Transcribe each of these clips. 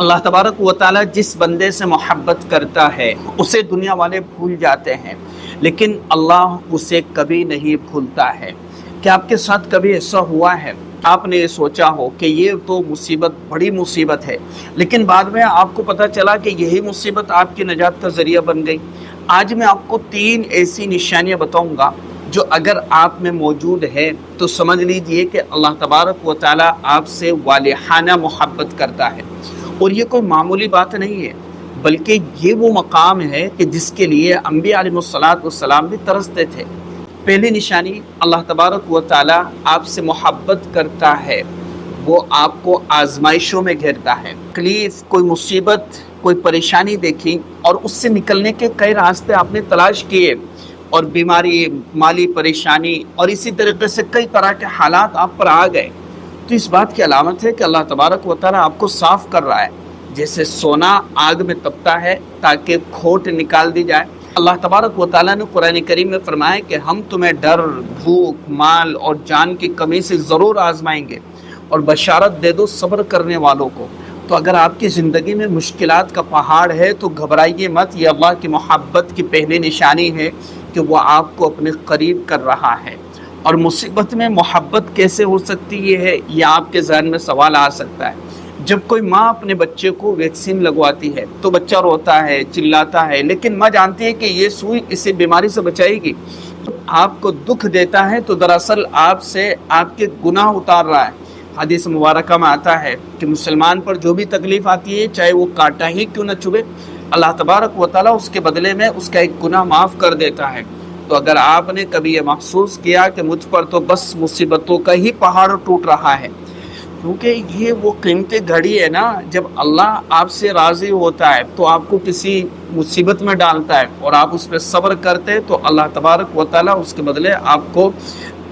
اللہ تبارک و تعالیٰ جس بندے سے محبت کرتا ہے اسے دنیا والے بھول جاتے ہیں، لیکن اللہ اسے کبھی نہیں بھولتا ہے۔ کیا آپ کے ساتھ کبھی ایسا ہوا ہے آپ نے یہ سوچا ہو کہ یہ تو مصیبت بڑی مصیبت ہے، لیکن بعد میں آپ کو پتہ چلا کہ یہی مصیبت آپ کی نجات کا ذریعہ بن گئی؟ آج میں آپ کو 3 ایسی نشانیاں بتاؤں گا جو اگر آپ میں موجود ہے تو سمجھ لیجئے کہ اللہ تبارک و تعالیٰ آپ سے والہانہ محبت کرتا ہے۔ اور یہ کوئی معمولی بات نہیں ہے، بلکہ یہ وہ مقام ہے کہ جس کے لیے انبیاء علیہ السلام بھی ترستے تھے۔ پہلی نشانی، اللہ تبارک و تعالیٰ آپ سے محبت کرتا ہے، وہ آپ کو آزمائشوں میں گھیرتا ہے۔ تکلیف، کوئی مصیبت، کوئی پریشانی دیکھی اور اس سے نکلنے کے کئی راستے آپ نے تلاش کیے، اور بیماری، مالی پریشانی اور اسی طریقے سے کئی طرح کے حالات آپ پر آ گئے، تو اس بات کی علامت ہے کہ اللہ تبارک و تعالیٰ آپ کو صاف کر رہا ہے۔ جیسے سونا آگ میں تپتا ہے تاکہ کھوٹ نکال دی جائے، اللہ تبارک و تعالیٰ نے قرآن کریم میں فرمایا کہ ہم تمہیں ڈر، بھوک، مال اور جان کی کمی سے ضرور آزمائیں گے، اور بشارت دے دو صبر کرنے والوں کو۔ تو اگر آپ کی زندگی میں مشکلات کا پہاڑ ہے تو گھبرائیے مت، یہ اللہ کی محبت کی پہلی نشانی ہے کہ وہ آپ کو اپنے قریب کر رہا ہے۔ اور مصیبت میں محبت کیسے ہو سکتی ہے، یہ آپ کے ذہن میں سوال آ سکتا ہے۔ جب کوئی ماں اپنے بچے کو ویکسین لگواتی ہے تو بچہ روتا ہے، چلاتا ہے، لیکن ماں جانتی ہے کہ یہ سوئی اسے بیماری سے بچائے گی۔ آپ کو دکھ دیتا ہے تو دراصل آپ سے آپ کے گناہ اتار رہا ہے۔ حدیث مبارکہ میں آتا ہے کہ مسلمان پر جو بھی تکلیف آتی ہے، چاہے وہ کانٹا ہی کیوں نہ چبھے، اللہ تبارک و تعالیٰ اس کے بدلے میں اس کا ایک گناہ معاف کر دیتا ہے۔ تو اگر آپ نے کبھی یہ محسوس کیا کہ مجھ پر تو بس مصیبتوں کا ہی پہاڑ ٹوٹ رہا ہے، کیونکہ یہ وہ قیمتی گھڑی ہے نا، جب اللہ آپ سے راضی ہوتا ہے تو آپ کو کسی مصیبت میں ڈالتا ہے اور آپ اس پہ صبر کرتے تو اللہ تبارک و تعالیٰ اس کے بدلے آپ کو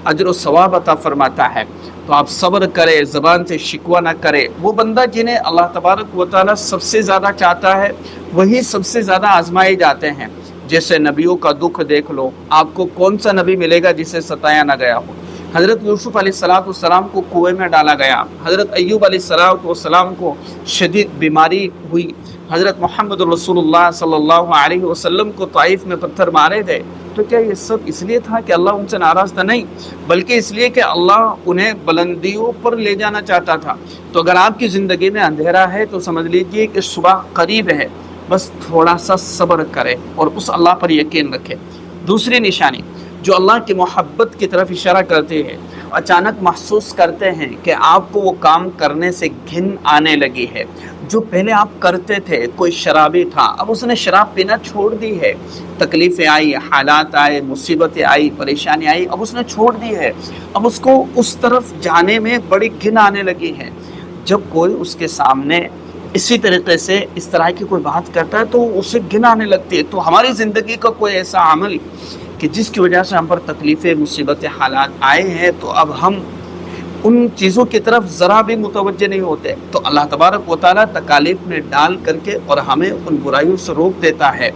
اجر و ثواب عطا فرماتا ہے۔ تو آپ صبر کرے، زبان سے شکوہ نہ کرے۔ وہ بندہ جنہیں اللہ تبارک و تعالیٰ سب سے زیادہ چاہتا ہے وہی سب سے زیادہ آزمائے جاتے ہیں۔ جیسے نبیوں کا دکھ دیکھ لو، آپ کو کون سا نبی ملے گا جسے ستایا نہ گیا ہو؟ حضرت یوسف علیہ السلام کو کنویں میں ڈالا گیا، حضرت ایوب علیہ السلام کو شدید بیماری ہوئی، حضرت محمد رسول اللہ صلی اللہ علیہ وسلم کو طائف میں پتھر مارے گئے۔ تو کیا یہ سب اس لیے تھا کہ اللہ ان سے ناراض تھا؟ نہیں، بلکہ اس لیے کہ اللہ انہیں بلندیوں پر لے جانا چاہتا تھا۔ تو اگر آپ کی زندگی میں اندھیرا ہے تو سمجھ لیجئے کہ صبح قریب ہے، بس تھوڑا سا صبر کرے اور اس اللہ پر یقین رکھے۔ دوسری نشانی جو اللہ کی محبت کی طرف اشارہ کرتے ہیں، اچانک محسوس کرتے ہیں کہ آپ کو وہ کام کرنے سے گھن آنے لگی ہے جو پہلے آپ کرتے تھے۔ کوئی شرابی تھا، اب اس نے شراب پینا چھوڑ دی ہے، تکلیفیں آئی، حالات آئے، مصیبتیں آئی، پریشانی آئی، اب اس نے چھوڑ دی ہے، اب اس کو اس طرف جانے میں بڑی گھن آنے لگی ہے۔ جب کوئی اس کے سامنے اسی طریقے سے اس طرح کی کوئی بات کرتا ہے تو اسے گھن آنے لگتی ہے۔ تو ہماری زندگی کا کوئی ایسا عمل کہ جس کی وجہ سے ہم پر تکلیفیں، مصیبتیں، حالات آئے ہیں، تو اب ہم ان چیزوں کی طرف ذرا بھی متوجہ نہیں ہوتے، تو اللہ تبارک و تعالیٰ تکالیف میں ڈال کر کے اور ہمیں ان برائیوں سے روک دیتا ہے۔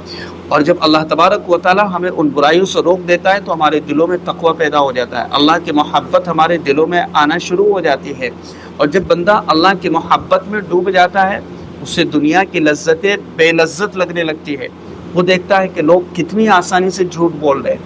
اور جب اللہ تبارک و تعالیٰ ہمیں ان برائیوں سے روک دیتا ہے تو ہمارے دلوں میں تقوی پیدا ہو جاتا ہے، اللہ کی محبت ہمارے دلوں میں آنا شروع ہو جاتی ہے۔ اور جب بندہ اللہ کی محبت میں ڈوب جاتا ہے، اسے دنیا کی لذتیں بے لذت لگنے لگتی ہے۔ وہ دیکھتا ہے کہ لوگ کتنی آسانی سے جھوٹ بول رہے،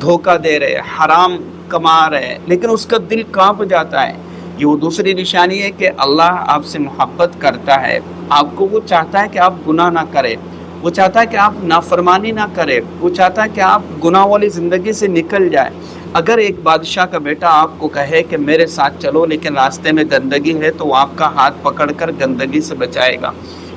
دھوکہ دے رہے، حرام کما رہے، لیکن اس کا دل کانپ جاتا ہے۔ یہ وہ دوسری نشانی ہے کہ اللہ آپ سے محبت کرتا ہے، آپ کو وہ چاہتا ہے کہ آپ گناہ نہ کریں، وہ چاہتا ہے کہ آپ نافرمانی نہ کریں، وہ چاہتا ہے کہ آپ گناہ والی زندگی سے نکل جائیں۔ اگر ایک بادشاہ کا بیٹا آپ کو کہے کہ میرے ساتھ چلو لیکن راستے میں گندگی ہے، تو وہ آپ کا ہاتھ پکڑ کر گندگی سے بچائے گا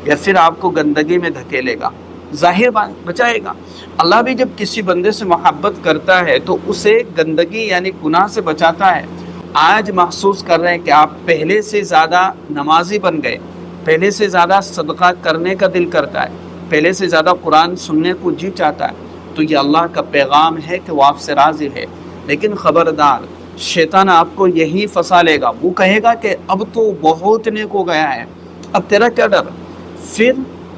یا پھر آپ کو گندگی میں دھکیلے گا، ظاہر بات بچائے گا۔ اللہ بھی جب کسی بندے سے محبت کرتا ہے تو اسے گندگی یعنی گناہ سے بچاتا ہے۔ آج محسوس کر رہے ہیں کہ آپ پہلے سے زیادہ نمازی بن گئے، پہلے سے زیادہ صدقہ کرنے کا دل کرتا ہے، پہلے سے زیادہ قرآن سننے کو جی چاہتا ہے، تو یہ اللہ کا پیغام ہے کہ وہ آپ سے راضی ہے۔ لیکن خبردار، شیطان آپ کو یہی پھنسا لے گا، وہ کہے گا کہ اب تو بہت نیک ہو گیا ہے، اب تیرا کیا ڈر؟ پھر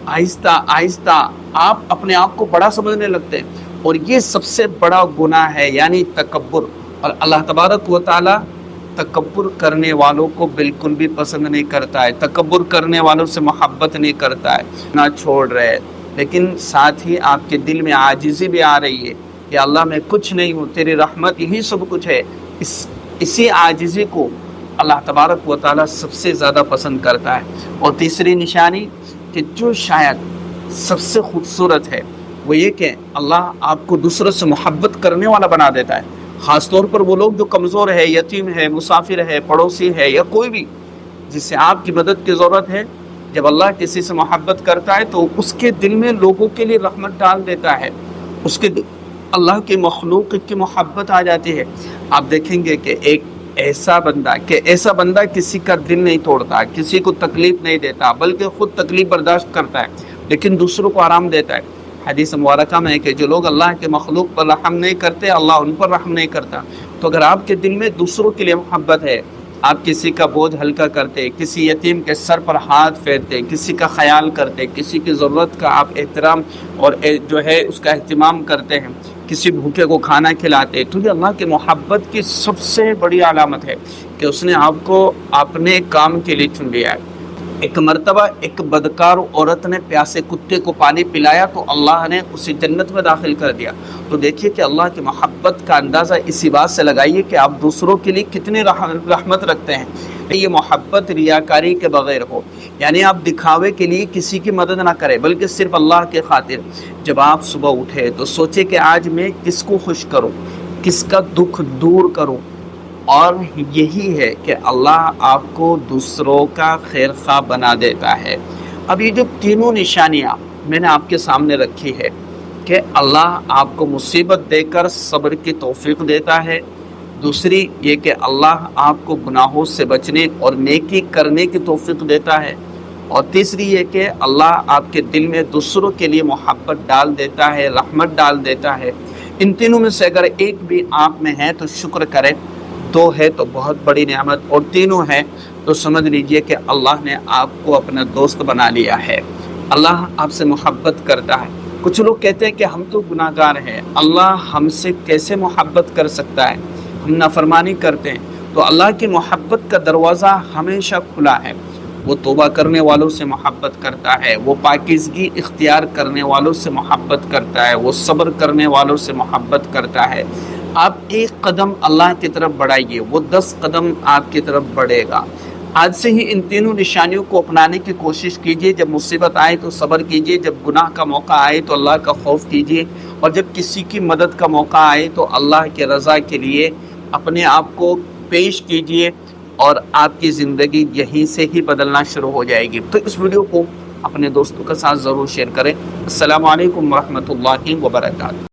آہستہ آہستہ آپ اپنے آپ کو بڑا سمجھنے لگتے ہیں، اور یہ سب سے بڑا گناہ ہے، یعنی تکبر۔ اور اللہ تبارک و تعالیٰ تکبر کرنے والوں کو بالکل بھی پسند نہیں کرتا ہے، تکبر کرنے والوں سے محبت نہیں کرتا ہے، نہ چھوڑ رہے، لیکن ساتھ ہی آپ کے دل میں عاجزی بھی آ رہی ہے کہ اللہ میں کچھ نہیں ہوں، تیری رحمت یہی سب کچھ ہے۔ اسی عاجزی کو اللہ تبارک و تعالیٰ سب سے زیادہ پسند کرتا ہے۔ اور تیسری نشانی کہ جو شاید سب سے خوبصورت ہے وہ یہ کہ اللہ آپ کو دوسروں سے محبت کرنے والا بنا دیتا ہے، خاص طور پر وہ لوگ جو کمزور ہے، یتیم ہے، مسافر ہے، پڑوسی ہے، یا کوئی بھی جس سے آپ کی مدد کی ضرورت ہے۔ جب اللہ کسی سے محبت کرتا ہے تو اس کے دل میں لوگوں کے لیے رحمت ڈال دیتا ہے، اس کے اللہ کی مخلوق کی محبت آ جاتی ہے۔ آپ دیکھیں گے کہ ایسا بندہ کسی کا دل نہیں توڑتا، کسی کو تکلیف نہیں دیتا، بلکہ خود تکلیف برداشت کرتا ہے لیکن دوسروں کو آرام دیتا ہے۔ حدیث مبارکہ میں ہے کہ جو لوگ اللہ کے مخلوق پر رحم نہیں کرتے، اللہ ان پر رحم نہیں کرتا۔ تو اگر آپ کے دل میں دوسروں کے لیے محبت ہے، آپ کسی کا بوجھ ہلکا کرتے، کسی یتیم کے سر پر ہاتھ پھیرتے، کسی کا خیال کرتے، کسی کی ضرورت کا آپ احترام اور جو ہے اس کا اہتمام کرتے ہیں، کسی بھوکے کو کھانا کھلاتے، تو یہ اللہ کی محبت کی سب سے بڑی علامت ہے کہ اس نے آپ کو اپنے کام کے لیے چن لیا ہے۔ ایک مرتبہ ایک بدکار عورت نے پیاسے کتے کو پانی پلایا تو اللہ نے اسے جنت میں داخل کر دیا۔ تو دیکھیے کہ اللہ کی محبت کا اندازہ اسی بات سے لگائیے کہ آپ دوسروں کے لیے کتنی رحمت رکھتے ہیں۔ یہ محبت ریاکاری کے بغیر ہو، یعنی آپ دکھاوے کے لیے کسی کی مدد نہ کریں بلکہ صرف اللہ کے خاطر۔ جب آپ صبح اٹھے تو سوچے کہ آج میں کس کو خوش کروں، کس کا دکھ دور کروں، اور یہی ہے کہ اللہ آپ کو دوسروں کا خیر خواہ بنا دیتا ہے۔ اب یہ جو تینوں نشانیاں میں نے آپ کے سامنے رکھی ہے کہ اللہ آپ کو مصیبت دے کر صبر کی توفیق دیتا ہے، دوسری یہ کہ اللہ آپ کو گناہوں سے بچنے اور نیکی کرنے کی توفیق دیتا ہے، اور تیسری یہ کہ اللہ آپ کے دل میں دوسروں کے لیے محبت ڈال دیتا ہے، رحمت ڈال دیتا ہے۔ ان تینوں میں سے اگر ایک بھی آپ میں ہے تو شکر کریں، دو ہے تو بہت بڑی نعمت، اور تینوں ہے تو سمجھ لیجئے کہ اللہ نے آپ کو اپنا دوست بنا لیا ہے۔ اللہ آپ سے محبت کرتا ہے۔ کچھ لوگ کہتے ہیں کہ ہم تو گناہ گار ہیں، اللہ ہم سے کیسے محبت کر سکتا ہے، ہم نافرمانی کرتے ہیں۔ تو اللہ کی محبت کا دروازہ ہمیشہ کھلا ہے، وہ توبہ کرنے والوں سے محبت کرتا ہے، وہ پاکیزگی اختیار کرنے والوں سے محبت کرتا ہے، وہ صبر کرنے والوں سے محبت کرتا ہے۔ آپ ایک قدم اللہ کی طرف بڑھائیے، وہ 10 قدم آپ کی طرف بڑھے گا۔ آج سے ہی ان تینوں نشانیوں کو اپنانے کی کوشش کیجیے۔ جب مصیبت آئے تو صبر کیجیے، جب گناہ کا موقع آئے تو اللہ کا خوف کیجیے، اور جب کسی کی مدد کا موقع آئے تو اللہ کی رضا کے لیے اپنے آپ کو پیش کیجیے، اور آپ کی زندگی یہیں سے ہی بدلنا شروع ہو جائے گی۔ تو اس ویڈیو کو اپنے دوستوں کے ساتھ ضرور شیئر کریں۔ السلام علیکم ورحمۃ اللہ وبرکاتہ۔